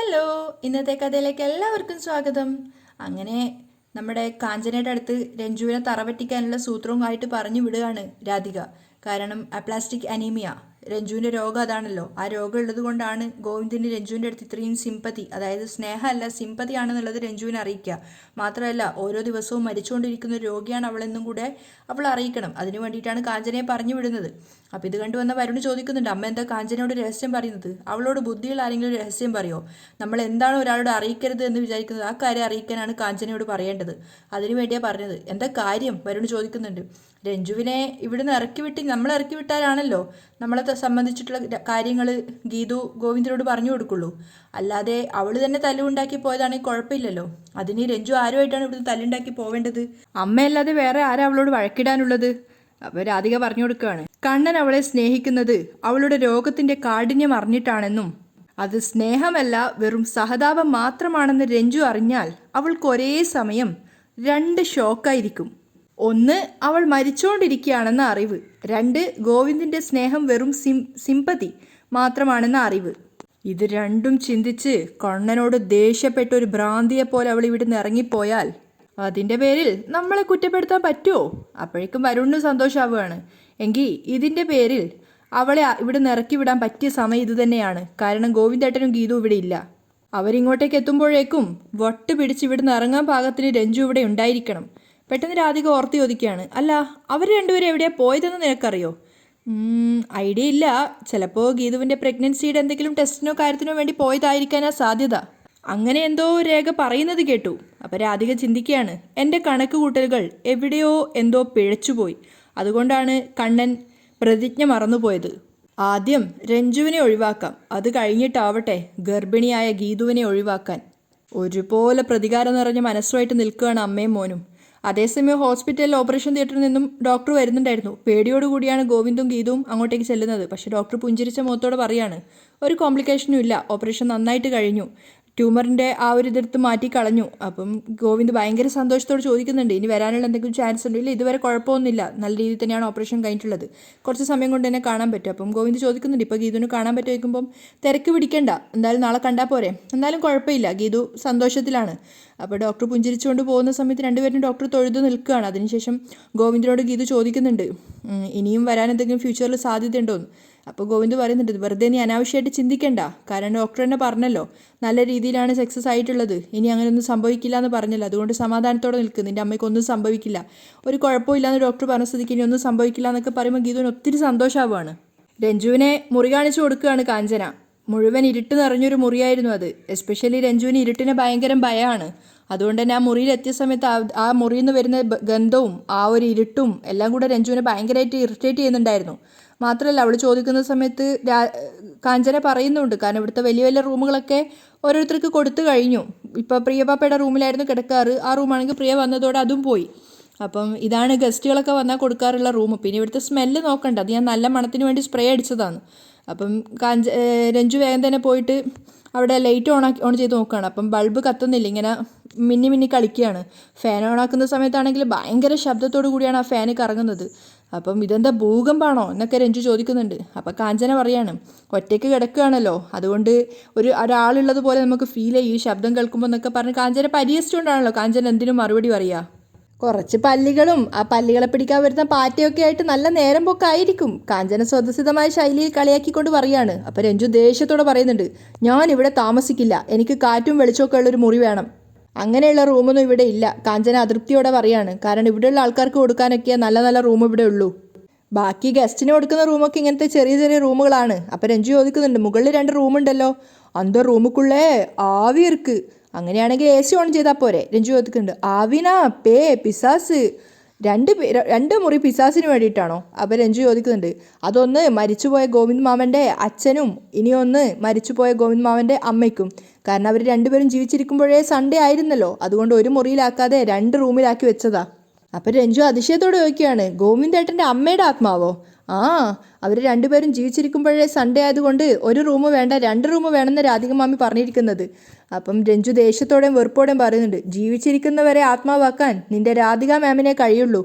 Hello, ഇന്നത്തെ കഥയിലേക്ക് എല്ലാവർക്കും സ്വാഗതം. അങ്ങനെ നമ്മുടെ കാഞ്ചനയുടെ അടുത്ത് രഞ്ജുവിനെ തറവറ്റിക്കാനുള്ള സൂത്രവുമായിട്ട് പറഞ്ഞു വിടുകയാണ് രാധിക. കാരണം അപ്ലാസ്റ്റിക് അനീമിയ രഞ്ജുവിൻ്റെ രോഗം അതാണല്ലോ. ആ രോഗം ഉള്ളത് കൊണ്ടാണ് ഗോവിന്ദന് രഞ്ജുവിൻ്റെ അടുത്ത് ഇത്രയും സിമ്പതി, അതായത് സ്നേഹമല്ല സിമ്പതി ആണെന്നുള്ളത് രഞ്ജുവിനെ അറിയിക്കുക. മാത്രമല്ല ഓരോ ദിവസവും മരിച്ചുകൊണ്ടിരിക്കുന്ന ഒരു രോഗിയാണ് അവളെന്നും കൂടെ അവൾ അറിയിക്കണം. അതിനു വേണ്ടിയിട്ടാണ് കാഞ്ചനയെ പറഞ്ഞു വിടുന്നത്. അപ്പോൾ ഇത് കണ്ടുവന്ന വരുണ് ചോദിക്കുന്നുണ്ട്, അമ്മ എന്താ കാഞ്ചനയോട് രഹസ്യം പറയുന്നത്? അവളോട് ബുദ്ധിയുള്ള ആരെങ്കിലും ഒരു രഹസ്യം പറയോ? നമ്മൾ എന്താണ് ഒരാളോട് അറിയിക്കരുത് എന്ന് വിചാരിക്കുന്നത് ആ കാര്യം അറിയിക്കാനാണ് കാഞ്ചനയോട് പറയേണ്ടത്. അതിനു വേണ്ടിയാണ് പറഞ്ഞത്. എന്താ കാര്യം? വരുണ് ചോദിക്കുന്നുണ്ട്. രഞ്ജുവിനെ ഇവിടുന്ന് ഇറക്കി വിട്ട് നമ്മൾ ഇറക്കി വിട്ടാലാണല്ലോ നമ്മളെ സംബന്ധിച്ചിട്ടുള്ള കാര്യങ്ങൾ ഗീതു ഗോവിന്ദനോട് പറഞ്ഞു കൊടുക്കുള്ളൂ. അല്ലാതെ അവൾ തന്നെ തല്ലുണ്ടാക്കി പോയതാണെങ്കിൽ കുഴപ്പമില്ലല്ലോ. അതിന് രഞ്ജു ആരുമായിട്ടാണ് ഇവിടുന്ന് തല്ലുണ്ടാക്കി പോവേണ്ടത്? അമ്മയല്ലാതെ വേറെ ആരാ അവളോട് വഴക്കിടാനുള്ളത്? അപ്പോൾ രാധിക പറഞ്ഞു കൊടുക്കുകയാണ്, കണ്ണൻ അവളെ സ്നേഹിക്കുന്നത് അവളുടെ രോഗത്തിന്റെ കാഠിന്യം അറിഞ്ഞിട്ടാണെന്നും അത് സ്നേഹമല്ല വെറും സഹതാപം മാത്രമാണെന്ന് രഞ്ജു അറിഞ്ഞാൽ അവൾക്ക് ഒരേ സമയം രണ്ട് ഷോക്കായിരിക്കും. ഒന്ന്, അവൾ മരിച്ചുകൊണ്ടിരിക്കുകയാണെന്ന അറിവ്. രണ്ട്, ഗോവിന്ദിൻ്റെ സ്നേഹം വെറും സിമ്പതി മാത്രമാണെന്ന അറിവ്. ഇത് രണ്ടും ചിന്തിച്ച് കണ്ണനോട് ദേഷ്യപ്പെട്ട ഒരു ഭ്രാന്തിയെപ്പോലെ അവൾ ഇവിടുന്ന് ഇറങ്ങിപ്പോയാൽ അതിൻ്റെ പേരിൽ നമ്മളെ കുറ്റപ്പെടുത്താൻ പറ്റുമോ? അപ്പോഴേക്കും വരുണിന് സന്തോഷമാവുകയാണ്. എങ്കിൽ ഇതിൻ്റെ പേരിൽ അവളെ ഇവിടുന്ന് ഇറക്കി വിടാൻ പറ്റിയ സമയം ഇത് തന്നെയാണ്. കാരണം ഗോവിന്ദേട്ടനും ഗീതു ഇവിടെ ഇല്ല. അവരിങ്ങോട്ടേക്ക് എത്തുമ്പോഴേക്കും വട്ട് പിടിച്ച് ഇവിടുന്ന് ഇറങ്ങാൻ പാകത്തിന് രഞ്ജു ഇവിടെ ഉണ്ടായിരിക്കണം. പെട്ടെന്ന് രാധിക ഓർത്ത് ചോദിക്കുകയാണ്, അല്ല അവർ രണ്ടുപേരും എവിടെയാണ് പോയതെന്ന് നിനക്കറിയോ? ഐഡിയ ഇല്ല. ചിലപ്പോൾ ഗീതുവിൻ്റെ പ്രഗ്നൻസിയുടെ എന്തെങ്കിലും ടെസ്റ്റിനോ കാര്യത്തിനോ വേണ്ടി പോയതായിരിക്കാനാ സാധ്യത. അങ്ങനെ എന്തോ രേഖ പറയുന്നത് കേട്ടു. അപ്പോൾ രാധിക ചിന്തിക്കുകയാണ്, എൻ്റെ കണക്ക് കൂട്ടലുകൾ എവിടെയോ എന്തോ പിഴച്ചുപോയി. അതുകൊണ്ടാണ് കണ്ണൻ പ്രതിജ്ഞ മറന്നുപോയത്. ആദ്യം രഞ്ജുവിനെ ഒഴിവാക്കാം, അത് കഴിഞ്ഞിട്ടാവട്ടെ ഗർഭിണിയായ ഗീതുവിനെ ഒഴിവാക്കാൻ. ഒരുപോലെ പ്രതികാരം നിറഞ്ഞ മനസ്സുമായിട്ട് നിൽക്കുകയാണ് അമ്മയും മോനും. അതേസമയം ഹോസ്പിറ്റലിൽ ഓപ്പറേഷൻ തിയേറ്ററിൽ നിന്നും ഡോക്ടർ വരുന്നുണ്ടായിരുന്നു. പേടിയോടുകൂടിയാണ് ഗോവിന്ദും ഗീതുവും അങ്ങോട്ടേക്ക് ചെല്ലുന്നത്. പക്ഷേ ഡോക്ടർ പുഞ്ചിരിച്ച മുഖത്തോടെ പറയാണ്, ഒരു കോംപ്ലിക്കേഷനും ഇല്ല, ഓപ്പറേഷൻ നന്നായിട്ട് കഴിഞ്ഞു, ട്യൂമറിൻ്റെ ആ ഒരു ഇതെടുത്ത് മാറ്റി കളഞ്ഞു. അപ്പം ഗോവിന്ദ് ഭയങ്കര സന്തോഷത്തോട് ചോദിക്കുന്നുണ്ട്, ഇനി വരാനുള്ള എന്തെങ്കിലും ചാൻസ് ഉണ്ടോ? ഇല്ല, ഇതുവരെ കുഴപ്പമൊന്നുമില്ല, നല്ല രീതിയിൽ തന്നെയാണ് ഓപ്പറേഷൻ കഴിഞ്ഞിട്ടുള്ളത്, കുറച്ച് സമയം കൊണ്ട് തന്നെ കാണാൻ പറ്റും. അപ്പം ഗോവിന്ദ് ചോദിക്കുന്നുണ്ട്, ഇപ്പോൾ ഗീതുവിന് കാണാൻ പറ്റുമോ ചോദിക്കുമ്പം തിരക്ക് പിടിക്കണ്ട, എന്തായാലും നാളെ കണ്ടാൽ പോരെ, എന്തായാലും കുഴപ്പമില്ല, ഗീതു സന്തോഷത്തിലാണ്. അപ്പോൾ ഡോക്ടർ പുഞ്ചിരിച്ചുകൊണ്ട് പോകുന്ന സമയത്ത് രണ്ടുപേരും ഡോക്ടർ തൊഴുതു നിൽക്കുകയാണ്. അതിനുശേഷം ഗോവിന്ദിനോട് ഗീതു ചോദിക്കുന്നുണ്ട്, ഇനിയും വരാൻ എന്തെങ്കിലും ഫ്യൂച്ചറിൽ സാധ്യതയുണ്ടോയെന്ന്. അപ്പോൾ ഗോവിന്ദ് പറയുന്നുണ്ട്, വെറുതെ നീ അനാവശ്യമായിട്ട് ചിന്തിക്കണ്ട, കാരണം ഡോക്ടർ തന്നെ പറഞ്ഞല്ലോ നല്ല രീതിയിലാണ് സക്സസ് ആയിട്ടുള്ളത്, ഇനി അങ്ങനെയൊന്നും സംഭവിക്കില്ല എന്ന് പറഞ്ഞല്ലോ, അതുകൊണ്ട് സമാധാനത്തോടെ നിൽക്കും, നിൻ്റെ അമ്മയ്ക്കൊന്നും സംഭവിക്കില്ല, ഒരു കുഴപ്പമില്ലാന്ന് ഡോക്ടർ പറഞ്ഞ സ്ഥിതിക്ക് ഇനി ഒന്നും സംഭവിക്കില്ല എന്നൊക്കെ പറയുമ്പോൾ ഗീതുവിന് ഒത്തിരി സന്തോഷമാവുകയാണ്. രഞ്ജുവിനെ മുറി കാണിച്ചു കൊടുക്കുകയാണ് കാഞ്ചന. മുഴുവൻ ഇരുട്ട് നിറഞ്ഞൊരു മുറിയായിരുന്നു അത്. എസ്പെഷ്യലി രഞ്ജുവിന് ഇരുട്ടിനെ ഭയങ്കര ഭയമാണ്. അതുകൊണ്ട് തന്നെ ആ മുറിയിലെത്തിയ സമയത്ത് ആ മുറിയിൽ നിന്ന് വരുന്ന ഗന്ധവും ആ ഒരു ഇരുട്ടും എല്ലാം കൂടെ രഞ്ജുവിനെ ഭയങ്കരമായിട്ട് ഇറിറ്റേറ്റ് ചെയ്യുന്നുണ്ടായിരുന്നു. മാത്രമല്ല അവൾ ചോദിക്കുന്ന സമയത്ത് കാഞ്ചന പറയുന്നുണ്ട്, കാരണം ഇവിടുത്തെ വലിയ വലിയ റൂമുകളൊക്കെ ഓരോരുത്തർക്ക് കൊടുത്തു കഴിഞ്ഞു. ഇപ്പോൾ പ്രിയപാപ്പയുടെ റൂമിലായിരുന്നു കിടക്കാറ്, ആ റൂമാണെങ്കിൽ പ്രിയ വന്നതോടെ അതും പോയി. അപ്പം ഇതാണ് ഗസ്റ്റുകളൊക്കെ വന്നാൽ കൊടുക്കാറുള്ള റൂം. പിന്നെ ഇവിടുത്തെ സ്മെല്ല് നോക്കണ്ട, അത് ഞാൻ നല്ല മണത്തിന് വേണ്ടി സ്പ്രേ അടിച്ചതാണ്. അപ്പം രഞ്ജു വേഗം തന്നെ പോയിട്ട് അവിടെ ലൈറ്റ് ഓൺ ചെയ്ത് നോക്കുകയാണ്. അപ്പം ബൾബ് കത്തുന്നില്ല, ഇങ്ങനെ മിന്നി മിന്നി കളിക്കുകയാണ്. ഫാൻ ഓണാക്കുന്ന സമയത്താണെങ്കിൽ ഭയങ്കര ശബ്ദത്തോടു കൂടിയാണ് ആ ഫാന് കറങ്ങുന്നത്. അപ്പം ഇതെന്താ ഭൂകമ്പാണോ എന്നൊക്കെ രഞ്ജു ചോദിക്കുന്നുണ്ട്. അപ്പം കാഞ്ചന പറയാണ്, ഒറ്റയ്ക്ക് കിടക്കുകയാണല്ലോ, അതുകൊണ്ട് ഒരാളുള്ളത് പോലെ നമുക്ക് ഫീൽ ചെയ്യും ഈ ശബ്ദം കേൾക്കുമ്പോൾ എന്നൊക്കെ പറഞ്ഞ് കാഞ്ചന പരിഹസിച്ചുകൊണ്ടാണല്ലോ കാഞ്ചന എന്തിനും മറുപടി പറയുക. കുറച്ച് പല്ലികളും ആ പല്ലികളെ പിടിക്കാൻ വരുന്ന പാറ്റയൊക്കെ ആയിട്ട് നല്ല നേരം പോക്കായിരിക്കും. കാഞ്ചന സ്വതസിദ്ധമായ ശൈലിയിൽ കളിയാക്കിക്കൊണ്ട് പറയാണ്. അപ്പോൾ രഞ്ജു ദേഷ്യത്തോടെ പറയുന്നുണ്ട്, ഞാൻ ഇവിടെ താമസിക്കില്ല, എനിക്ക് കാറ്റും വെളിച്ചമൊക്കെ ഉള്ളൊരു മുറി വേണം, അങ്ങനെയുള്ള റൂമൊന്നും ഇവിടെ ഇല്ല. കാഞ്ചന അതൃപ്തിയോടെ പറയാണ്. കാരണം ഇവിടെയുള്ള ആൾക്കാർക്ക് കൊടുക്കാനൊക്കെ നല്ല നല്ല റൂം ഇവിടെ ഉള്ളൂ, ബാക്കി ഗസ്റ്റിന് കൊടുക്കുന്ന റൂമൊക്കെ ഇങ്ങനത്തെ ചെറിയ ചെറിയ റൂമുകളാണ്. അപ്പോൾ രഞ്ജു ചോദിക്കുന്നുണ്ട്, മുകളിൽ 2 റൂമുണ്ടല്ലോ, അന്ത റൂമുക്കുള്ളേ ആവി ഇருக்கு, അങ്ങനെയാണെങ്കിൽ AC ഓൺ ചെയ്താൽ പോരെ? രഞ്ജു ചോദിക്കുന്നുണ്ട്. ആവിനാ പേ പിസാസ്, രണ്ട് മുറി പിസാസിന് വേണ്ടിയിട്ടാണോ? അപ്പോൾ രഞ്ജു ചോദിക്കുന്നുണ്ട്, അതൊന്ന് മരിച്ചുപോയ ഗോവിന്ദ് മാമൻ്റെ അച്ഛനും ഇനിയൊന്ന് മരിച്ചുപോയ ഗോവിന്ദ് മാമൻ്റെ അമ്മയ്ക്കും. കാരണം അവർ രണ്ടുപേരും ജീവിച്ചിരിക്കുമ്പോഴേ സൺഡേ ആയിരുന്നല്ലോ, അതുകൊണ്ട് ഒരു മുറിയിലാക്കാതെ 2 റൂമിലാക്കി വെച്ചതാ. അപ്പോൾ രഞ്ജു അതിശയത്തോടെ ചോദിക്കുകയാണ്, ഗോവിന്ദേട്ടൻ്റെ അമ്മയുടെ ആത്മാവോ? ആ, അവർ രണ്ടുപേരും ജീവിച്ചിരിക്കുമ്പോഴേ സൺഡേ ആയതുകൊണ്ട് ഒരു റൂം വേണ്ട 2 റൂം വേണമെന്ന് രാധിക മാമി പറഞ്ഞിരിക്കുന്നത്. അപ്പം രഞ്ജു ദേഷ്യത്തോടെയും വെറുപ്പോടെയും പറയുന്നുണ്ട്, ജീവിച്ചിരിക്കുന്നവരെ ആത്മാവാക്കാൻ നിന്റെ രാധിക മാമിനെ കഴിയുള്ളൂ.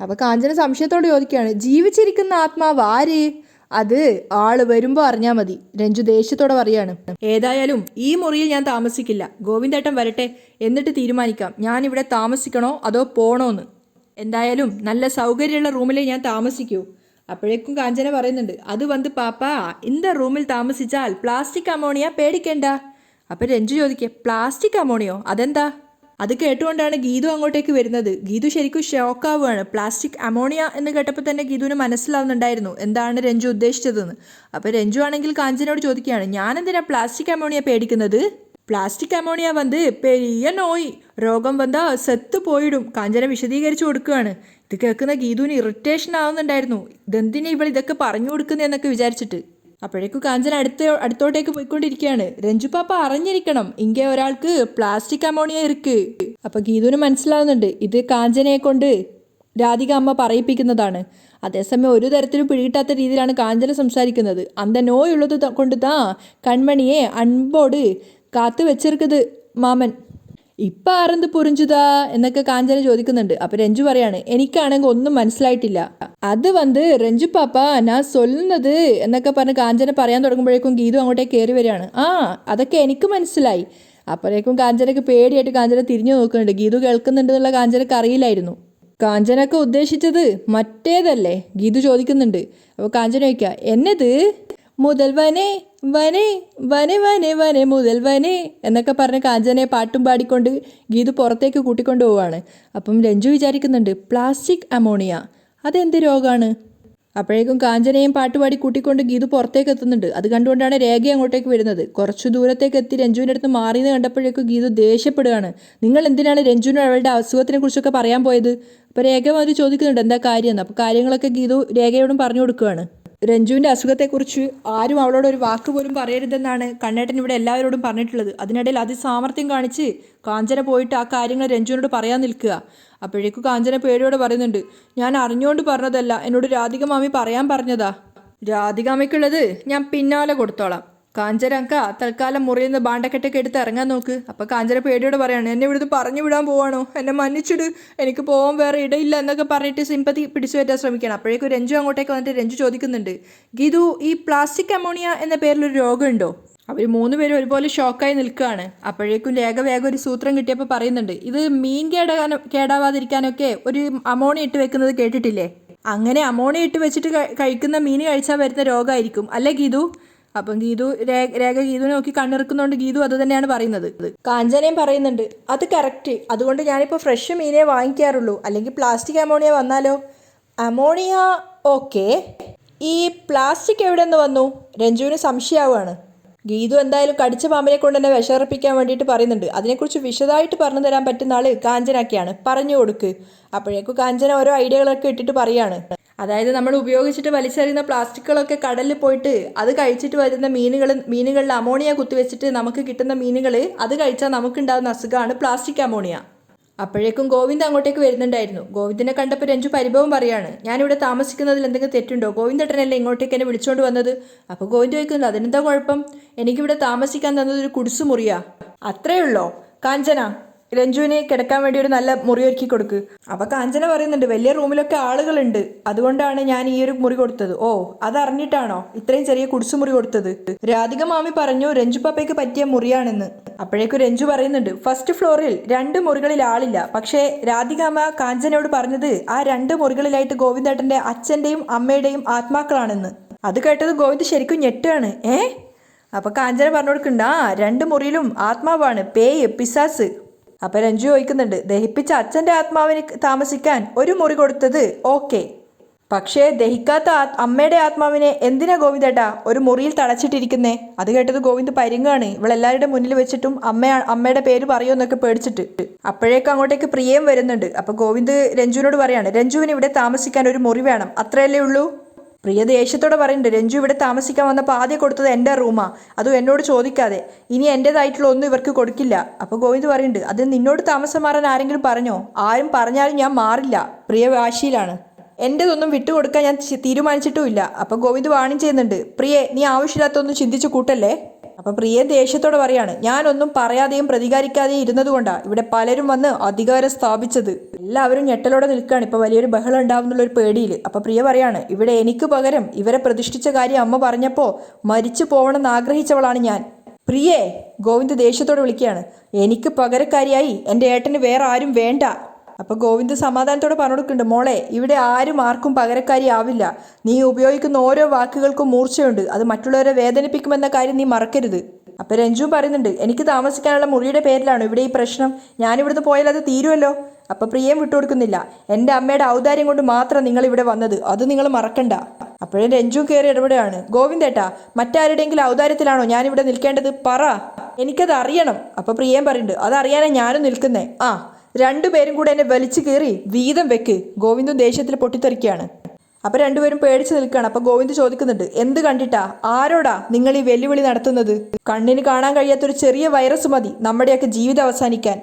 അപ്പോൾ കാഞ്ചന സംശയത്തോടെ ചോദിക്കുകയാണ്, ജീവിച്ചിരിക്കുന്ന ആത്മാവ് ആര്? അത് ആള് വരുമ്പോൾ അറിഞ്ഞാൽ മതി, രഞ്ജു ദേഷ്യത്തോടെ പറയാണ്. ഏതായാലും ഈ മുറിയിൽ ഞാൻ താമസിക്കില്ല, ഗോവിന്ദേട്ടൻ വരട്ടെ, എന്നിട്ട് തീരുമാനിക്കാം ഞാനിവിടെ താമസിക്കണോ അതോ പോണോന്ന്. എന്തായാലും നല്ല സൗകര്യമുള്ള റൂമിലേ ഞാൻ താമസിക്കൂ. അപ്പോഴേക്കും കാഞ്ചന പറയുന്നുണ്ട്, അത് വന്ന് പാപ്പ இந்த റൂമിൽ താമസിച്ചാൽ പ്ലാസ്റ്റിക് അമോണിയ പേടിക്കണ്ട. അപ്പം രഞ്ജു ചോദിക്കേ, പ്ലാസ്റ്റിക് അമോണിയോ അതെന്താ? അത് കേട്ടുകൊണ്ടാണ് ഗീതു അങ്ങോട്ടേക്ക് വരുന്നത്. ഗീതു ശരിക്കും ഷോക്കാവുകയാണ്. പ്ലാസ്റ്റിക് അമോണിയ എന്ന് കേട്ടപ്പോൾ തന്നെ ഗീതുവിന് മനസ്സിലാവുന്നുണ്ടായിരുന്നു എന്താണ് രഞ്ജു ഉദ്ദേശിച്ചതെന്ന്. അപ്പോൾ രഞ്ജു ആണെങ്കിൽ കാഞ്ചനയോട് ചോദിക്കുകയാണ്, ഞാനെന്തിനാ പ്ലാസ്റ്റിക് അമോണിയ പേടിക്കുന്നത്? പ്ലാസ്റ്റിക് അമോണിയ വന്ന് പെരിയ നോയി, രോഗം വന്നാ സെത്ത് പോയിടും. കാഞ്ചന വിശദീകരിച്ചു കൊടുക്കുകയാണ്. ഇത് കേൾക്കുന്ന ഗീതുവിന് ഇറിറ്റേഷൻ ആവുന്നുണ്ടായിരുന്നു. ഇതെന്തിനാ ഇവൾ ഇതൊക്കെ പറഞ്ഞു കൊടുക്കുന്നതെന്നൊക്കെ വിചാരിച്ചിട്ട്. അപ്പോഴേക്കും കാഞ്ചന അടുത്തോട്ടേക്ക് പോയിക്കൊണ്ടിരിക്കുകയാണ്. രഞ്ജു പാപ്പ അറിഞ്ഞിരിക്കണം, ഇங்கே ഒരാൾക്ക് പ്ലാസ്റ്റിക് അമോണിയ ഇருக்கு. അപ്പോൾ ഗീതുവിന് മനസ്സിലാവുന്നുണ്ട് ഇത് കാഞ്ചനയെ കൊണ്ട് രാധിക അമ്മ പറയിപ്പിക്കുന്നതാണ്. അതേസമയം ഒരു തരത്തിലും പിടികിട്ടാത്ത രീതിയിലാണ് കാഞ്ചന സംസാരിക്കുന്നത്. അന്ത നോയുള്ളത് കൊണ്ട് താ കൺമണിയെ അൻപോട് കാത്തു വെച്ചിരിക്കുന്നത് മാമൻ, ഇപ്പം ആരെന്ത് പുറിഞ്ചുതാ എന്നൊക്കെ കാഞ്ചന ചോദിക്കുന്നുണ്ട്. അപ്പം രഞ്ജു പറയാണ്, എനിക്കാണെങ്കിൽ ഒന്നും മനസ്സിലായിട്ടില്ല. അത് വന്ന് രഞ്ജു പാപ്പ ഞാൻ സൊല്ലുന്നത് എന്നൊക്കെ പറഞ്ഞ് കാഞ്ചന പറയാൻ തുടങ്ങുമ്പോഴേക്കും ഗീതു അങ്ങോട്ടേക്ക് കയറി വരികയാണ്. അതൊക്കെ എനിക്ക് മനസ്സിലായി. അപ്പോഴേക്കും കാഞ്ചനക്ക് പേടിയായിട്ട് കാഞ്ചന തിരിഞ്ഞു നോക്കുന്നുണ്ട്. ഗീതു കേൾക്കുന്നുണ്ട് എന്നുള്ള കാഞ്ചനക്ക് അറിയില്ലായിരുന്നു. കാഞ്ചനൊക്കെ ഉദ്ദേശിച്ചത് മറ്റേതല്ലേ ഗീതു ചോദിക്കുന്നുണ്ട്. അപ്പോൾ കാഞ്ചന ചോദിക്കുക, എന്നത് മുതൽ വനെ വനെ വനെ വനെ വനെ മുതൽ വനെ എന്നൊക്കെ പറഞ്ഞ് കാഞ്ചനയെ പാട്ടും പാടിക്കൊണ്ട് ഗീതു പുറത്തേക്ക് കൂട്ടിക്കൊണ്ട് പോവാണ്. അപ്പം രഞ്ജു വിചാരിക്കുന്നുണ്ട്, പ്ലാസ്റ്റിക് അമോണിയ അതെന്ത് രോഗമാണ്? അപ്പോഴേക്കും കാഞ്ചനയും പാട്ടുപാടി കൂട്ടിക്കൊണ്ട് ഗീതു പുറത്തേക്ക് എത്തുന്നുണ്ട്. അത് കണ്ടുകൊണ്ടാണ് രേഖ അങ്ങോട്ടേക്ക് വരുന്നത്. കുറച്ചു ദൂരത്തേക്ക് എത്തി രഞ്ജുവിൻ്റെ അടുത്ത് മാറിയെന്ന് കണ്ടപ്പോഴേക്കും ഗീതു ദേഷ്യപ്പെടുകയാണ്. നിങ്ങൾ എന്തിനാണ് രഞ്ജുവിന് അവളുടെ അസുഖത്തിനെ കുറിച്ചൊക്കെ പറയാൻ പോയത്? അപ്പോൾ രേഖ അവർ ചോദിക്കുന്നുണ്ട് എന്താ കാര്യമെന്ന്. അപ്പോൾ കാര്യങ്ങളൊക്കെ ഗീതു രേഖയോടും പറഞ്ഞു കൊടുക്കുകയാണ്. രഞ്ജുവിൻ്റെ അസുഖത്തെക്കുറിച്ച് ആരും അവളോട് ഒരു വാക്ക് പോലും പറയരുതെന്നാണ് കണ്ണേട്ടൻ ഇവിടെ എല്ലാവരോടും പറഞ്ഞിട്ടുള്ളത്. അതിനിടയിൽ അതിസാമർത്ഥ്യം കാണിച്ച് കാഞ്ചന പോയിട്ട് ആ കാര്യങ്ങൾ രഞ്ജുവിനോട് പറയാൻ നിൽക്കുക. അപ്പോഴേക്കും കാഞ്ചന പേടിയോടെ പറയുന്നുണ്ട്, ഞാൻ അറിഞ്ഞുകൊണ്ട് പറഞ്ഞതല്ല, എന്നോട് രാധിക മാമി പറയാൻ പറഞ്ഞതാ. രാധിക മാമിക്കുള്ളത് ഞാൻ പിന്നാലെ കൊടുത്തോളാം. കാഞ്ചനക്ക തൽക്കാലം മുറിയിൽ നിന്ന് ബാണ്ടക്കെട്ടൊക്കെ എടുത്ത് ഇറങ്ങാൻ നോക്ക്. അപ്പോൾ കാഞ്ചന പേടിയോട് പറയാണ്, എന്നെ ഇവിടുന്ന് പറഞ്ഞു വിടാൻ പോവാണോ, എന്നെ മன்னிച്ചിട്, എനിക്ക് പോകാൻ വേറെ ഇടയില്ല എന്നൊക്കെ പറഞ്ഞിട്ട് സിമ്പതി പിടിച്ചു പറ്റാൻ ശ്രമിക്കണം. അപ്പോഴേക്കും രഞ്ജു അങ്ങോട്ടേക്ക് വന്നിട്ട് രഞ്ജു ചോദിക്കുന്നുണ്ട്, ഗീതു ഈ പ്ലാസ്റ്റിക് അമോണിയ എന്ന പേരിലൊരു രോഗമുണ്ടോ? അവർ 3 പേരും ഒരുപോലെ ഷോക്കായി നിൽക്കുകയാണ്. അപ്പോഴേക്കും വേഗം ഒരു സൂത്രം കിട്ടിയപ്പോൾ പറയുന്നുണ്ട്, ഇത് മീൻ കേടാവാതിരിക്കാനൊക്കെ ഒരു അമോണിയ ഇട്ട് വെക്കുന്നത് കേട്ടിട്ടില്ലേ? അങ്ങനെ അമോണിയ ഇട്ട് വെച്ചിട്ട് കഴിക്കുന്ന മീൻ കഴിച്ചാൽ വരുന്ന രോഗമായിരിക്കും അല്ലേ ഗീതു? അപ്പം രേഖ ഗീതുവിനെ നോക്കി കണ്ണിറുക്കുന്നതുകൊണ്ട് ഗീതു അത് തന്നെയാണ് പറയുന്നത്. കാഞ്ചനയും പറയുന്നുണ്ട്, അത് കറക്റ്റ്, അതുകൊണ്ട് ഞാനിപ്പോൾ ഫ്രഷ് മീനെ വാങ്ങിക്കാറുള്ളൂ, അല്ലെങ്കിൽ പ്ലാസ്റ്റിക് അമോണിയ വന്നാലോ? അമോണിയ ഓക്കെ, ഈ പ്ലാസ്റ്റിക് എവിടെ നിന്ന് വന്നു? രഞ്ജുവിന് സംശയമാവുകയാണ്. ഗീതു എന്തായാലും കടിച്ച പാമ്പിനെ കൊണ്ട് തന്നെ വിഷർപ്പിക്കാൻ വേണ്ടിയിട്ട് പറയുന്നുണ്ട്. അതിനെക്കുറിച്ച് വിശദമായിട്ട് പറഞ്ഞു തരാൻ പറ്റുന്ന ആൾ കാഞ്ചനയൊക്കെയാണ്, പറഞ്ഞു കൊടുക്ക്. അപ്പോഴേക്കും കാഞ്ചന ഓരോ ഐഡിയകളൊക്കെ ഇട്ടിട്ട് പറയാണ്. അതായത് നമ്മൾ ഉപയോഗിച്ചിട്ട് വലിച്ചെറിയുന്ന പ്ലാസ്റ്റിക്കുകളൊക്കെ കടലിൽ പോയിട്ട് അത് കഴിച്ചിട്ട് വരുന്ന മീനുകളിൽ അമോണിയ കുത്തിവെച്ചിട്ട് നമുക്ക് കിട്ടുന്ന മീനുകൾ അത് കഴിച്ചാൽ നമുക്കുണ്ടാകുന്ന അസുഖമാണ് പ്ലാസ്റ്റിക് അമോണിയ. അപ്പോഴേക്കും ഗോവിന്ദ് അങ്ങോട്ടേക്ക് വരുന്നുണ്ടായിരുന്നു. ഗോവിന്ദിനെ കണ്ടപ്പോൾ രഞ്ജു പരിഭവം പറയാണ്, ഞാനിവിടെ താമസിക്കുന്നതിൽ എന്തെങ്കിലും തെറ്റുണ്ടോ? ഗോവിന്ദേട്ടനല്ലേ ഇങ്ങോട്ടേക്ക് എന്നെ വിളിച്ചുകൊണ്ട് വന്നത്. അപ്പോൾ ഗോവിന്ദ് ചോദിക്കുന്നത്, അതിനെന്താ കുഴപ്പം? എനിക്കിവിടെ താമസിക്കാൻ തന്നത് ഒരു കുടിസ് മുറിയാ, അത്രയേ ഉള്ളോ? കാഞ്ചന രഞ്ജുവിനെ കിടക്കാൻ വേണ്ടി ഒരു നല്ല മുറി ഒരുക്കി കൊടുക്ക്. അപ്പോൾ കാഞ്ചന പറയുന്നുണ്ട്, വലിയ റൂമിലൊക്കെ ആളുകളുണ്ട്, അതുകൊണ്ടാണ് ഞാൻ ഈ ഒരു മുറി കൊടുത്തത്. ഓ, അതറിഞ്ഞിട്ടാണോ ഇത്രയും ചെറിയ കുടിസുമുറി കൊടുത്തത്? രാധിക മാമി പറഞ്ഞു രഞ്ജു പാപ്പയ്ക്ക് പറ്റിയ മുറിയാണെന്ന്. അപ്പോഴേക്കും രഞ്ജു പറയുന്നുണ്ട്, ഫസ്റ്റ് ഫ്ലോറിൽ 2 മുറികളിൽ ആളില്ല, പക്ഷേ രാധികാമ്മ കാഞ്ചനയോട് പറഞ്ഞത് ആ 2 മുറികളിലായിട്ട് ഗോവിന്ദേട്ടൻ്റെ അച്ഛൻ്റെയും അമ്മയുടെയും ആത്മാക്കളാണെന്ന്. അത് കേട്ടത് ഗോവിന്ദ് ശരിക്കും ഞെട്ടാണ്. അപ്പോൾ കാഞ്ചന പറഞ്ഞു കൊടുക്കുന്നുണ്ട്, 2 മുറിയിലും ആത്മാവാണ്, പേയ് പിശാസ്. അപ്പം രഞ്ജു ചോദിക്കുന്നുണ്ട്, ദഹിപ്പിച്ച അച്ഛൻ്റെ ആത്മാവിന് താമസിക്കാൻ ഒരു മുറി കൊടുത്തത് ഓക്കെ, പക്ഷേ ദഹിക്കാത്ത അമ്മയുടെ ആത്മാവിനെ എന്തിനാ ഗോവിന്ദേട്ടാ ഒരു മുറിയിൽ തടച്ചിട്ടിരിക്കുന്നേ? അത് കേട്ടത് ഗോവിന്ദ് പരിങ്ങാണ്. ഇവളെല്ലാവരുടെ മുന്നിൽ വെച്ചിട്ടും അമ്മയുടെ പേര് പറയുമെന്നൊക്കെ പേടിച്ചിട്ട്. അപ്പോഴേക്കും അങ്ങോട്ടേക്ക് പ്രിയയും വരുന്നുണ്ട്. അപ്പോൾ ഗോവിന്ദ് രഞ്ജുവിനോട് പറയാണ്, രഞ്ജുവിന് ഇവിടെ താമസിക്കാൻ ഒരു മുറി വേണം, അത്രയല്ലേ ഉള്ളൂ? പ്രിയ ദേഷ്യത്തോടെ പറയുന്നുണ്ട്, രഞ്ജു ഇവിടെ താമസിക്കാൻ വന്നപ്പോൾ ആദ്യം കൊടുത്തത് എൻ്റെ റൂമാ, അതും എന്നോട് ചോദിക്കാതെ, ഇനി എൻ്റേതായിട്ടുള്ള ഒന്നും ഇവർക്ക് കൊടുക്കില്ല. അപ്പോൾ ഗോവിന്ദ് പറയുന്നുണ്ട്, അത് നിന്നോട് താമസം മാറാൻ ആരെങ്കിലും പറഞ്ഞോ? ആരും പറഞ്ഞാലും ഞാൻ മാറില്ല. പ്രിയ വാശിയിലാണ്. എൻ്റെതൊന്നും വിട്ടുകൊടുക്കാൻ ഞാൻ തീരുമാനിച്ചിട്ടുമില്ല. അപ്പോൾ ഗോവിന്ദ് വാണിംഗ് ചെയ്യുന്നുണ്ട്, പ്രിയെ നീ ആവശ്യമില്ലാത്തൊന്നും ചിന്തിച്ചു കൂട്ടല്ലേ. അപ്പൊ പ്രിയ ദേഷ്യത്തോടെ പറയാണ്, ഞാനൊന്നും പറയാതെയും പ്രതികരിക്കാതെയും ഇരുന്നത് കൊണ്ടാ ഇവിടെ പലരും വന്ന് അധികാരം സ്ഥാപിച്ചത്. എല്ലാവരും ഞെട്ടലോടെ നിൽക്കുകയാണ്. ഇപ്പൊ വലിയൊരു ബഹളം ഉണ്ടാവുന്നുള്ള ഒരു പേടിയിൽ. അപ്പൊ പ്രിയ പറയാണ്, ഇവിടെ എനിക്ക് പകരം ഇവരെ പ്രതിഷ്ഠിച്ച കാര്യം അമ്മ പറഞ്ഞപ്പോ മരിച്ചു പോകണമെന്ന് ആഗ്രഹിച്ചവളാണ് ഞാൻ. പ്രിയേ, ഗോവിന്ദ് ദേഷ്യത്തോടെ വിളിക്കുകയാണ്, എനിക്ക് പകരക്കാരിയായി എൻ്റെ ഏട്ടന് വേറെ ആരും വേണ്ട. അപ്പൊ ഗോവിന്ദ് സമാധാനത്തോടെ പറഞ്ഞു കൊടുക്കുന്നുണ്ട്, മോളെ ഇവിടെ ആരും ആർക്കും പകരക്കാരി ആവില്ല. നീ ഉപയോഗിക്കുന്ന ഓരോ വാക്കുകൾക്കും മൂർച്ചയുണ്ട്. അത് മറ്റുള്ളവരെ വേദനിപ്പിക്കുമെന്ന കാര്യം നീ മറക്കരുത്. അപ്പൊ രഞ്ജു പറയുന്നുണ്ട്, എനിക്ക് താമസിക്കാനുള്ള മുറിയുടെ പേരിലാണ് ഇവിടെ ഈ പ്രശ്നം. ഞാനിവിടുന്ന് പോയാൽ അത് തീരുമല്ലോ. അപ്പൊ പ്രിയം വിട്ടുകൊടുക്കുന്നില്ല. എൻ്റെ അമ്മയുടെ ഔദാര്യം കൊണ്ട് മാത്രം നിങ്ങൾ ഇവിടെ വന്നത്, അത് നിങ്ങൾ മറക്കണ്ട. അപ്പോഴും രഞ്ജു കയറി ഇടപെടുകയാണ്, ഗോവിന്ദേട്ടാ, മറ്റാരുടെയെങ്കിലും ഔദാര്യത്തിലാണോ ഞാനിവിടെ നിൽക്കേണ്ടത്? പറ, എനിക്കത് അറിയണം. അപ്പൊ പ്രിയം പറയുന്നുണ്ട്, അതറിയാനാ ഞാനും നിൽക്കുന്നേ. ആ, രണ്ടുപേരും കൂടെ എന്നെ വലിച്ചു കയറി വീതം വെക്ക്. ഗോവിന്ദും ദേഷ്യത്തിൽ പൊട്ടിത്തെറിക്കുകയാണ്. അപ്പൊ രണ്ടുപേരും പേടിച്ച് നിൽക്കുകയാണ്. അപ്പൊ ഗോവിന്ദ് ചോദിക്കുന്നുണ്ട്, എന്ത് കണ്ടിട്ടാ, ആരോടാ നിങ്ങൾ ഈ വെല്ലുവിളി നടത്തുന്നത്? കണ്ണിന് കാണാൻ കഴിയാത്തൊരു ചെറിയ വൈറസ് മതി നമ്മുടെയൊക്കെ ജീവിതം അവസാനിക്കാൻ.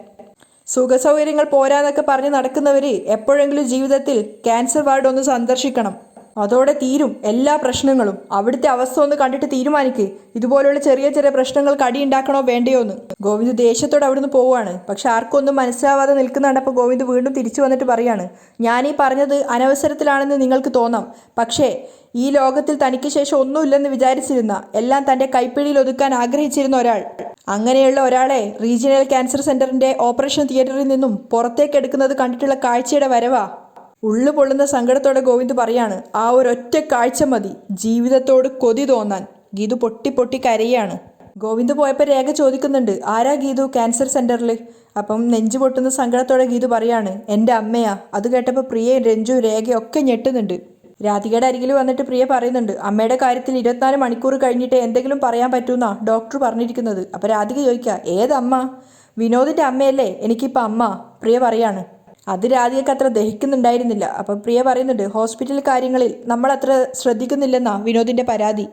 സുഖസൗകര്യങ്ങൾ പോരാന്നൊക്കെ പറഞ്ഞ് നടക്കുന്നവര് എപ്പോഴെങ്കിലും ജീവിതത്തിൽ ക്യാൻസർ വാർഡ് ഒന്ന് സന്ദർശിക്കണം. അതോടെ തീരും എല്ലാ പ്രശ്നങ്ങളും. അവിടുത്തെ അവസ്ഥ ഒന്ന് കണ്ടിട്ട് തീരുമാനിക്ക്. ഇതുപോലുള്ള ചെറിയ ചെറിയ പ്രശ്നങ്ങൾക്ക് അടിയുണ്ടാക്കണോ വേണ്ടയോ എന്ന്. ഗോവിന്ദ് ദേഷ്യത്തോടെ അവിടുന്ന് പോവുകയാണ്. പക്ഷെ ആർക്കൊന്നും മനസ്സിലാവാതെ നിൽക്കുന്നുണ്ടപ്പോൾ ഗോവിന്ദ് വീണ്ടും തിരിച്ചു വന്നിട്ട് പറയാണ്, ഞാനീ പറഞ്ഞത് അനവസരത്തിലാണെന്ന് നിങ്ങൾക്ക് തോന്നാം. പക്ഷേ ഈ ലോകത്തിൽ തനിക്ക് ശേഷം ഒന്നുമില്ലെന്ന് വിചാരിച്ചിരുന്ന, എല്ലാം തൻ്റെ കൈപ്പിടിയിൽ ഒതുക്കാൻ ആഗ്രഹിച്ചിരുന്ന ഒരാൾ, അങ്ങനെയുള്ള ഒരാളെ റീജിയണൽ ക്യാൻസർ സെന്ററിന്റെ ഓപ്പറേഷൻ തിയേറ്ററിൽ നിന്നും പുറത്തേക്ക് എടുക്കുന്നത് കണ്ടിട്ടുള്ള കാഴ്ചയുടെ വരവാ. ഉള്ളു പൊള്ളുന്ന സങ്കടത്തോടെ ഗോവിന്ദ് പറയാണ്, ആ ഒരൊറ്റ കാഴ്ച മതി ജീവിതത്തോട് കൊതി തോന്നാൻ. ഗീതു പൊട്ടി പൊട്ടി കരയാണ്. ഗോവിന്ദ് പോയപ്പോൾ രേഖ ചോദിക്കുന്നുണ്ട്, ആരാ ഗീതു ക്യാൻസർ സെന്ററിൽ? അപ്പം നെഞ്ചു പൊട്ടുന്ന സങ്കടത്തോടെ ഗീതു പറയാണ്, എൻ്റെ അമ്മയാ. അത് കേട്ടപ്പോൾ പ്രിയ, രഞ്ജു, രേഖയൊക്കെ ഞെട്ടുന്നുണ്ട്. രാധികയുടെ അരികിൽ വന്നിട്ട് പ്രിയ പറയുന്നുണ്ട്, അമ്മയുടെ കാര്യത്തിൽ 24 മണിക്കൂർ കഴിഞ്ഞിട്ട് എന്തെങ്കിലും പറയാൻ പറ്റൂന്നാ ഡോക്ടർ പറഞ്ഞിരിക്കുന്നത്. അപ്പോൾ രാധിക ചോദിക്കുക, ഏതമ്മ? വിനോദിൻ്റെ അമ്മയല്ലേ എനിക്കിപ്പോൾ അമ്മ? പ്രിയ പറയാണ്. അത് രാധികയ്ക്ക് അത്ര ദഹിക്കുന്നുണ്ടായിരുന്നില്ല. അപ്പം പ്രിയ പറയുന്നുണ്ട്, ഹോസ്പിറ്റൽ കാര്യങ്ങളിൽ നമ്മൾ അത്ര ശ്രദ്ധിക്കുന്നില്ലെന്നാ വിനോദിൻ്റെ പരാതി.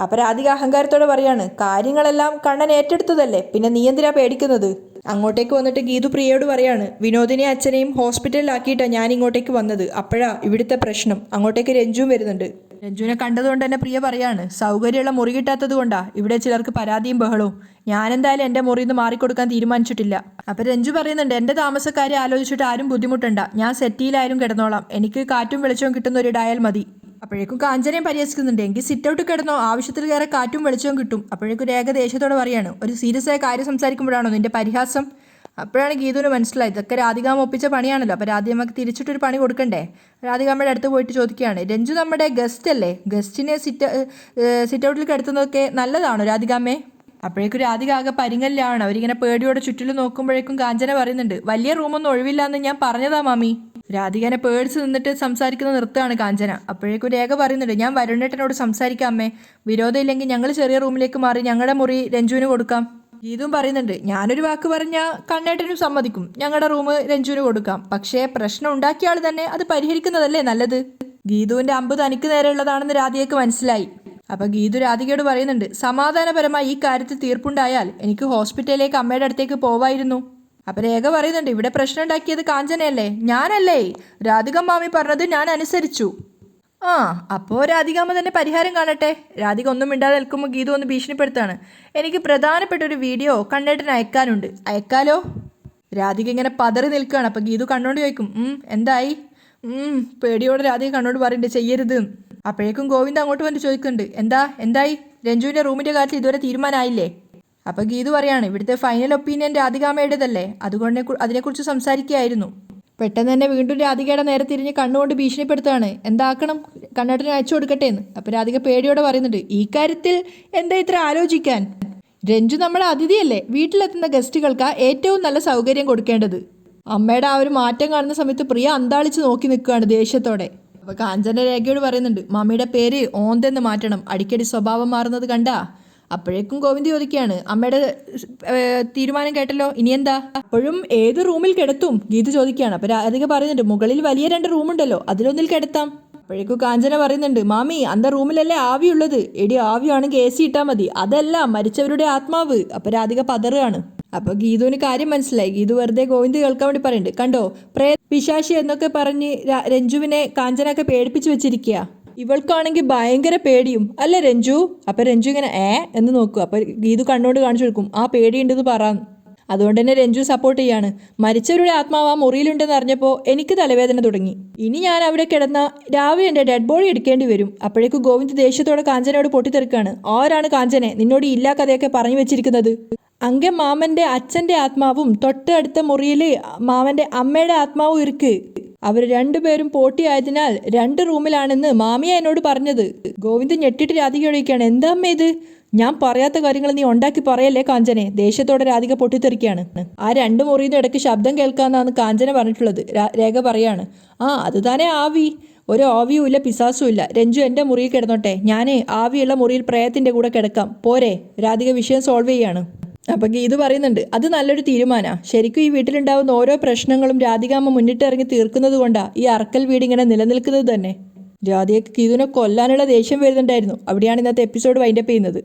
അപ്പം രാധിക അഹങ്കാരത്തോടെ പറയാണ്, കാര്യങ്ങളെല്ലാം കണ്ണൻ ഏറ്റെടുത്തതല്ലേ, പിന്നെ നീ എന്തിനാ പേടിക്കുന്നത്? അങ്ങോട്ടേക്ക് വന്നിട്ട് ഗീതു പ്രിയയോട് പറയാണ്, വിനോദിനെ അച്ഛനെയും ഹോസ്പിറ്റലിലാക്കിയിട്ടാണ് ഞാൻ ഇങ്ങോട്ടേക്ക് വന്നത്. അപ്പോഴാ ഇവിടുത്തെ പ്രശ്നം. അങ്ങോട്ടേക്ക് രഞ്ജുവും വരുന്നുണ്ട്. രഞ്ജുവിനെ കണ്ടതുകൊണ്ട് തന്നെ പ്രിയ പറയാണ്, സൗകര്യമുള്ള മുറി കിട്ടാത്തത് കൊണ്ടാ ഇവിടെ ചിലർക്ക് പരാതിയും ബഹളവും. ഞാനെന്തായാലും എൻ്റെ മുറിയിൽ നിന്ന് മാറിക്കൊടുക്കാൻ തീരുമാനിച്ചിട്ടില്ല. അപ്പം രഞ്ജു പറയുന്നുണ്ട്, എൻ്റെ താമസക്കാരെ ആലോചിച്ചിട്ട് ആരും ബുദ്ധിമുട്ടണ്ട. ഞാൻ സെറ്റിയിലായാലും കിടന്നോളാം. എനിക്ക് കാറ്റും വെളിച്ചവും കിട്ടുന്ന ഒരു ഡയൽ മതി. അപ്പോഴേക്കും കാഞ്ചനയും പരിഹസിക്കുന്നുണ്ട്, എങ്കിൽ സിറ്റ് ഔട്ട് കിടന്നോ, ആവശ്യത്തിൽ കയറെ കാറ്റും വെളിച്ചവും കിട്ടും. അപ്പോഴേക്കും രേഖ ദേഷ്യത്തോടെ പറയാണ്, ഒരു സീരിയസ് ആയ കാര്യം സംസാരിക്കുമ്പോഴാണോ നിന്റെ പരിഹാസം? അപ്പോഴാണ് ഗീതുവിന് മനസ്സിലായത്, ഇതൊക്കെ രാധികാമ്മ ഒപ്പിച്ച പണിയാണല്ലോ. അപ്പോൾ രാധികമ്മക്ക് തിരിച്ചിട്ടൊരു പണി കൊടുക്കണ്ടേ? രാധികാമ്മയുടെ അടുത്ത് പോയിട്ട് ചോദിക്കുകയാണ്, രഞ്ജു നമ്മുടെ ഗസ്റ്റ് അല്ലേ, ഗസ്റ്റിനെ സിറ്റ് ഔട്ടിൽ കിടത്തുന്നതൊക്കെ നല്ലതാണോ രാധികാമ്മേ? അപ്പോഴേക്കും രാധിക ആകെ പരിങ്ങലിലാണ്. അവരിങ്ങനെ പേടിയോടെ ചുറ്റിലും നോക്കുമ്പോഴേക്കും കാഞ്ചന പറയുന്നുണ്ട്, വലിയ റൂമൊന്നും ഒഴിവില്ല എന്ന് ഞാൻ പറഞ്ഞതാ മാമി. രാധികനെ പേടിച്ച് നിന്നിട്ട് സംസാരിക്കുന്ന നിർത്തുകയാണ് കാഞ്ചന. അപ്പോഴേക്കും രേഖ പറയുന്നുണ്ട്, ഞാൻ വരുണേട്ടനോട് സംസാരിക്കാം അമ്മേ. വിരോധം ഇല്ലെങ്കിൽ ഞങ്ങൾ ചെറിയ റൂമിലേക്ക് മാറി ഞങ്ങളുടെ മുറി രഞ്ജുവിന് കൊടുക്കാം. ഗീതുവും പറയുന്നുണ്ട്, ഞാനൊരു വാക്ക് പറഞ്ഞാൽ കണ്ണേട്ടനും സമ്മതിക്കും, ഞങ്ങളുടെ റൂം രഞ്ജുവിന് കൊടുക്കാം. പക്ഷേ പ്രശ്നം ഉണ്ടാക്കിയ ആൾ തന്നെ അത് പരിഹരിക്കുന്നതല്ലേ നല്ലത്. ഗീതുവിന്റെ അമ്പ് തനിക്ക് നേരെയുള്ളതാണെന്ന് രാധികയ്ക്ക് മനസ്സിലായി. അപ്പൊ ഗീതു രാധികയോട് പറയുന്നുണ്ട്, സമാധാനപരമായി ഈ കാര്യത്തിൽ തീർപ്പുണ്ടായാൽ എനിക്ക് ഹോസ്പിറ്റലിലേക്ക് അമ്മയുടെ അടുത്തേക്ക് പോവായിരുന്നു. അപ്പൊ രേഖ പറയുന്നുണ്ട്, ഇവിടെ പ്രശ്നം ഉണ്ടാക്കിയത് കാഞ്ചനയല്ലേ, ഞാനല്ലേ. രാധിക മാമി പറഞ്ഞത് ഞാൻ അനുസരിച്ചു. ആ, അപ്പോൾ രാധികാമ്മ തന്നെ പരിഹാരം കാണട്ടെ. രാധിക ഒന്നും മിണ്ടാതെ നിൽക്കുമ്പോൾ ഗീതു ഒന്ന് ഭീഷണിപ്പെടുത്താണ്, എനിക്ക് പ്രധാനപ്പെട്ട ഒരു വീഡിയോ കണ്ണേട്ടന് അയക്കാനുണ്ട്, അയക്കാലോ? രാധിക ഇങ്ങനെ പതറി നിൽക്കുകയാണ്. അപ്പം ഗീതു കണ്ണോട് ചോദിക്കും, എന്തായി? പേടിയോടെ രാധിക കണ്ണോട് പറയുന്നുണ്ട്, ചെയ്യരുത്. അപ്പോഴേക്കും ഗോവിന്ദ് അങ്ങോട്ട് വന്നിട്ട് ചോദിക്കുന്നുണ്ട്, എന്തായി? രഞ്ജുവിൻ്റെ റൂമിൻ്റെ കാര്യത്തിൽ ഇതുവരെ തീരുമാനമായില്ലേ? അപ്പോൾ ഗീതു പറയാണ്, ഇവിടുത്തെ ഫൈനൽ ഒപ്പീനിയൻ രാധികാമ്മയുടേതല്ലേ, അതുകൊണ്ട് അതിനെക്കുറിച്ച് സംസാരിക്കുകയായിരുന്നു. പെട്ടെന്ന് തന്നെ വീണ്ടും രാധികയുടെ നേരെ തിരിഞ്ഞ് കണ്ണുകൊണ്ട് ഭീഷണിപ്പെടുത്തുകയാണ്, എന്താക്കണം, കണ്ണേട്ടന് അയച്ചു കൊടുക്കട്ടെ എന്ന്. അപ്പോൾ രാധിക പേടിയോടെ പറയുന്നുണ്ട്, ഈ കാര്യത്തിൽ എന്താ ഇത്ര ആലോചിക്കാൻ? രഞ്ജു നമ്മളെ അതിഥിയല്ലേ, വീട്ടിലെത്തുന്ന ഗസ്റ്റുകൾക്ക് ഏറ്റവും നല്ല സൗകര്യം കൊടുക്കേണ്ടത്. അമ്മയുടെ ആ ഒരു മാറ്റം കാണുന്ന സമയത്ത് പ്രിയ അന്താളിച്ച് നോക്കി നിൽക്കുകയാണ് ദേഷ്യത്തോടെ. അപ്പോൾ കാഞ്ചന രേഖയോട് പറയുന്നുണ്ട്, മമ്മിയുടെ പേര് ഓന്തെന്ന് മാറ്റണം, അടിക്കടി സ്വഭാവം മാറുന്നത് കണ്ടാ. അപ്പോഴേക്കും ഗോവിന്ദ് ചോദിക്കുകയാണ്, അമ്മയുടെ തീരുമാനം കേട്ടല്ലോ, ഇനി എന്താ? അപ്പോഴും ഏത് റൂമിൽ കിടത്തും? ഗീത് ചോദിക്കുകയാണ്. അപ്പോൾ രാധിക പറയുന്നുണ്ട്, മുകളിൽ വലിയ 2 റൂമുണ്ടല്ലോ, അതിലൊന്നിൽ കിടത്താം. അപ്പോഴേക്കും കാഞ്ചന പറയുന്നുണ്ട്, മാമി അന്ത റൂമിലല്ലേ ആവിയുള്ളത്, എടി ആവിയാണെങ്കിൽ AC ഇട്ടാൽ മതി, അതല്ല മരിച്ചവരുടെ ആത്മാവ്. അപ്പോൾ രാധിക പതറുകയാണ്. അപ്പോൾ ഗീതുവിന് കാര്യം മനസ്സിലായി. ഗീതു വെറുതെ ഗോവിന്ദ് കേൾക്കാൻ വേണ്ടി പറയുന്നുണ്ട്, കണ്ടോ പിശാശി എന്നൊക്കെ പറഞ്ഞ് രഞ്ജുവിനെ കാഞ്ചനൊക്കെ പേടിപ്പിച്ചു വെച്ചിരിക്കുക. ഇവൾക്കാണെങ്കിൽ ഭയങ്കര പേടിയും അല്ലേ രഞ്ജു? അപ്പം രഞ്ജു ഇങ്ങനെ എന്ന് നോക്കും. അപ്പം ഗീതു കണ്ണോണ്ട് കാണിച്ചു കൊടുക്കും, ആ പേടിയുണ്ടെന്ന് പറയാന്ന്. അതുകൊണ്ട് തന്നെ രഞ്ജു സപ്പോർട്ട് ചെയ്യാണ്. മരിച്ചവരുടെ ആത്മാവ് ആ മുറിയിലുണ്ടെന്ന് അറിഞ്ഞപ്പോൾ എനിക്ക് തലവേദന തുടങ്ങി. ഇനി ഞാൻ അവിടെ കിടന്ന രാവിലെ എൻ്റെ ഡെഡ് ബോഡി എടുക്കേണ്ടി വരും. അപ്പോഴേക്കും ഗോവിന്ദ് ദേഷ്യത്തോടെ കാഞ്ചനയോട് പൊട്ടിത്തെറിക്കാണ്. ആരാണ് കാഞ്ചനെ നിന്നോട് ഇല്ലാ കഥയൊക്കെ പറഞ്ഞു വെച്ചിരിക്കുന്നത്? അങ്ങ് മാമൻ്റെ അച്ഛൻ്റെ ആത്മാവും തൊട്ടടുത്ത മുറിയിൽ മാമൻ്റെ അമ്മയുടെ ആത്മാവും ഇരിക്ക്. അവർ രണ്ടുപേരും പോട്ടിയായതിനാൽ 2 റൂമിലാണെന്ന് മാമിയ എന്നോട് പറഞ്ഞത്. ഗോവിന്ദ് ഞെട്ടിട്ട് രാധികയോടിക്കാണ്. എന്താ അമ്മ ഇത്? ഞാൻ പറയാത്ത കാര്യങ്ങൾ നീ ഉണ്ടാക്കി പറയല്ലേ കാഞ്ചനെ? ദേഷ്യത്തോടെ രാധിക പൊട്ടിത്തെറിക്കുകയാണ്. ആ 2 മുറിയിൽ നിന്ന് ഇടയ്ക്ക് ശബ്ദം കേൾക്കാമെന്നാണ് കാഞ്ചന പറഞ്ഞിട്ടുള്ളത്. രേഖ പറയാണ്, അത് തന്നെ ആവി. ഒരു ആവിയും ഇല്ല, പിശാസും ഇല്ല. രഞ്ജു എൻ്റെ മുറിയിൽ കിടന്നോട്ടെ, ഞാനേ ആവിയുള്ള മുറിയിൽ പ്രേയത്തിൻ്റെ കൂടെ കിടക്കാം, പോരെ? രാധിക വിഷയം സോൾവ് ചെയ്യാണ്. അപ്പം ഗീതു പറയുന്നുണ്ട്, അത് നല്ലൊരു തീരുമാനമാണ്. ശരിക്കും ഈ വീട്ടിലുണ്ടാവുന്ന ഓരോ പ്രശ്നങ്ങളും രാധികാമ്മ മുന്നിട്ടിറങ്ങി തീർക്കുന്നത് കൊണ്ടാണ് ഈ അറക്കൽ വീട് ഇങ്ങനെ നിലനിൽക്കുന്നത് തന്നെ. രാധികയ്ക്ക് ഗീതുവിനെ കൊല്ലാനുള്ള ദേഷ്യം വരുന്നുണ്ടായിരുന്നു. അവിടെയാണ് ഇന്നത്തെ എപ്പിസോഡ് വൈൻഡപ്പ് ചെയ്യുന്നത്.